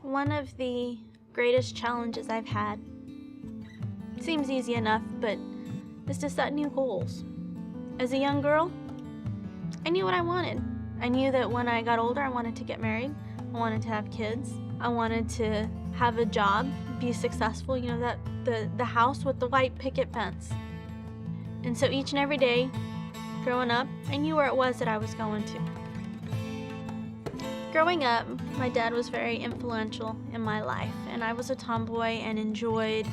One of the greatest challenges I've had, seems easy enough, but is to set new goals. As a young girl, I knew what I wanted. I knew that when I got older, I wanted to get married. I wanted to have kids. I wanted to have a job, be successful, that the house with the white picket fence. And so each and every day, growing up, I knew where it was that I was going to. Growing up, my dad was very influential in my life, and I was a tomboy and enjoyed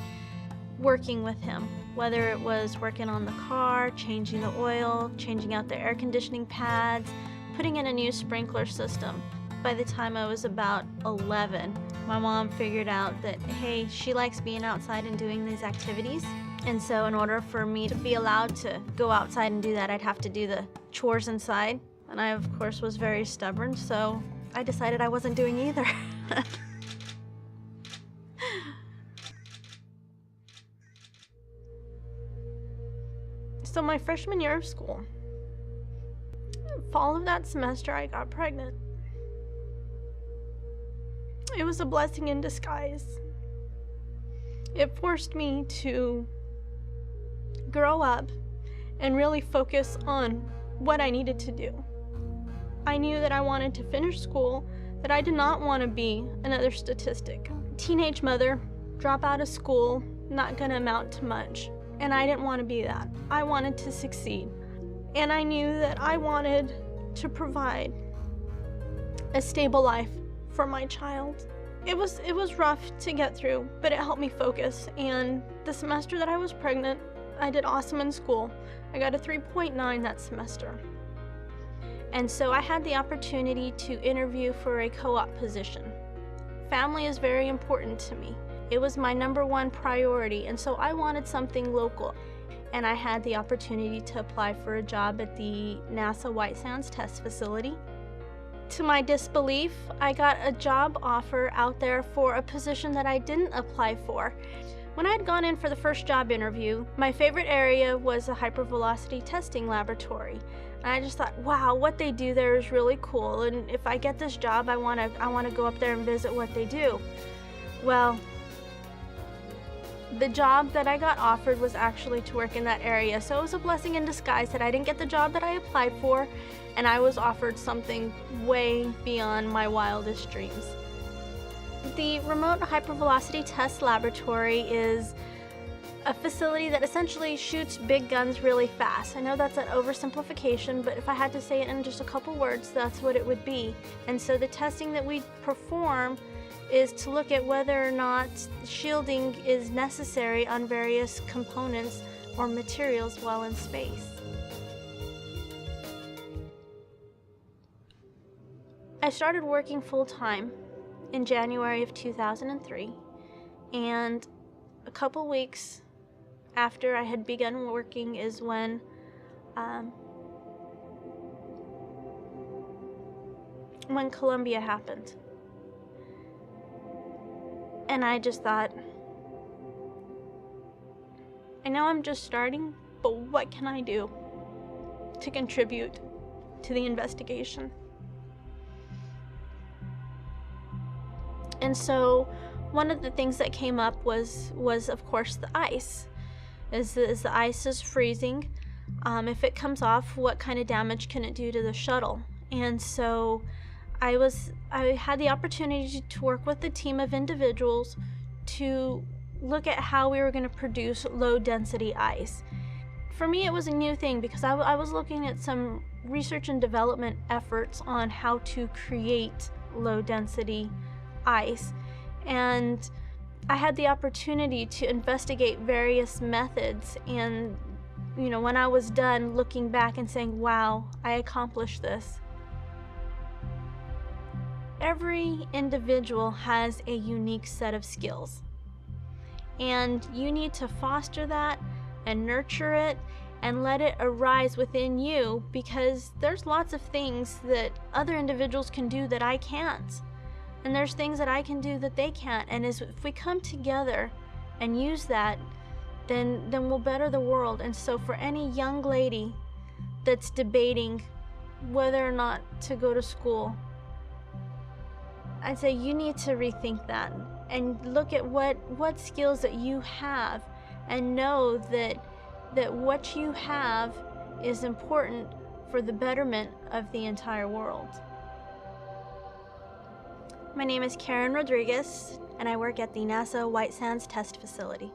working with him, whether it was working on the car, changing the oil, changing out the air conditioning pads, putting in a new sprinkler system. By the time I was about 11, my mom figured out that, hey, she likes being outside and doing these activities. And so in order for me to be allowed to go outside and do that, I'd have to do the chores inside. And I, of course, was very stubborn, so I decided I wasn't doing either. So my freshman year of school, fall of that semester, I got pregnant. It was a blessing in disguise. It forced me to grow up and really focus on what I needed to do. I knew that I wanted to finish school, that I did not want to be another statistic. Teenage mother, drop out of school, not gonna amount to much. And I didn't want to be that. I wanted to succeed. And I knew that I wanted to provide a stable life for my child. It was rough to get through, but it helped me focus. And the semester that I was pregnant, I did awesome in school. I got a 3.9 that semester. And so I had the opportunity to interview for a co-op position. Family is very important to me. It was my #1 priority, and so I wanted something local. And I had the opportunity to apply for a job at the NASA White Sands Test Facility. To my disbelief, I got a job offer out there for a position that I didn't apply for. When I had gone in for the first job interview, my favorite area was a hypervelocity testing laboratory. And I just thought, wow, what they do there is really cool. And if I get this job, I want to go up there and visit what they do. Well, the job that I got offered was actually to work in that area. So it was a blessing in disguise that I didn't get the job that I applied for, and I was offered something way beyond my wildest dreams. The Remote Hypervelocity Test Laboratory is a facility that essentially shoots big guns really fast. I know that's an oversimplification, but if I had to say it in just a couple words, that's what it would be. And so the testing that we perform is to look at whether or not shielding is necessary on various components or materials while in space. I started working full-time in January of 2003, and a couple weeks after I had begun working is when Columbia happened. And I just thought, I know I'm just starting, but what can I do to contribute to the investigation? And so one of the things that came up was of course the ice. As the ice is freezing, if it comes off, what kind of damage can it do to the shuttle? And so I had the opportunity to work with a team of individuals to look at how we were going to produce low density ice. For me, it was a new thing because I was looking at some research and development efforts on how to create low density ice, and I had the opportunity to investigate various methods. And when I was done looking back and saying, wow, I accomplished this. Every individual has a unique set of skills, and you need to foster that and nurture it and let it arise within you, because there's lots of things that other individuals can do that I can't, and there's things that I can do that they can't. And if we come together and use that, then we'll better the world. And so for any young lady that's debating whether or not to go to school, I'd say you need to rethink that and look at what skills that you have, and know that what you have is important for the betterment of the entire world. My name is Karen Rodriguez, and I work at the NASA White Sands Test Facility.